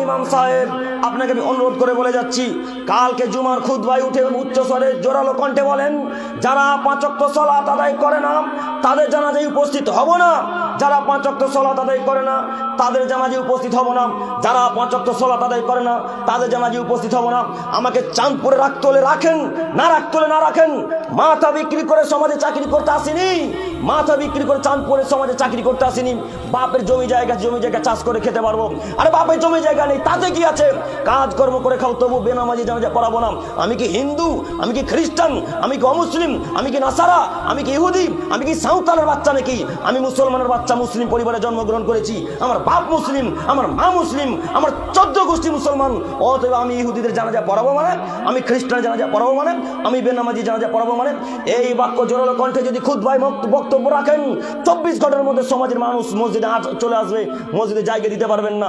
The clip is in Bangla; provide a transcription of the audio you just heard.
ইমাম সাহেব, আপনাকে আমি অনুরোধ করে বলে যাচ্ছি, কালকে জুমার খুতবায় উঠে উচ্চ স্বরে জোরালো কণ্ঠে বলেন, যারা 5 ওয়াক্ত সালাত আদায় করে না তাদের জানাজায় উপস্থিত হব না। যারা 5 ওয়াক্ত সালাত আদায় করে না তাদের জানাজায় উপস্থিত হব না। যারা 5 ওয়াক্ত সালাত আদায় করে না তাদের জানাজায় উপস্থিত হব না। আমাকে চাঁদপুরে রাখতে হলে রাখেন, না রাখতে হলে না রাখেন। মাথা বিক্রি করে সমাজে চাকরি করতে আসিনি, মাথা বিক্রি করে চাঁদপুরে সমাজে চাকরি করতে আসিনি। বাপের জমি জায়গা চাষ করে খেতে পারবো। আরে বাপের জমি জায়গা নেই, তাতে কি আছে? কাজকর্ম করে খাও, তবু বেনামাজি জানাজা পড়াবো না। আমি কি হিন্দু? আমি কি খ্রিস্টান? আমি কি অমুসলিম? আমি কি নাসারা? আমি কি ইহুদি? আমি কি সাঁওতালের বাচ্চা নাকি? আমি মুসলমানের বাচ্চা, মুসলিম পরিবারে জন্মগ্রহণ করেছি। আমার বাপ মুসলিম, আমার মা মুসলিম, আমার 14 গোষ্ঠী মুসলমান। অতএব আমি ইহুদিদের জানাজা পড়াবো মানে, আমি খ্রিস্টানের জানাজা পড়াবো মানে, আমি বেনামাজি জানাজা পড়াবো মানে? এই বাক্য জোরালো কণ্ঠে যদি খুতবায় বক্তব্য রাখেন, 24 ঘন্টার মধ্যে সমাজের মানুষ মসজিদে চলে আসবে, মসজিদে জায়গা দিতে পারবেন না।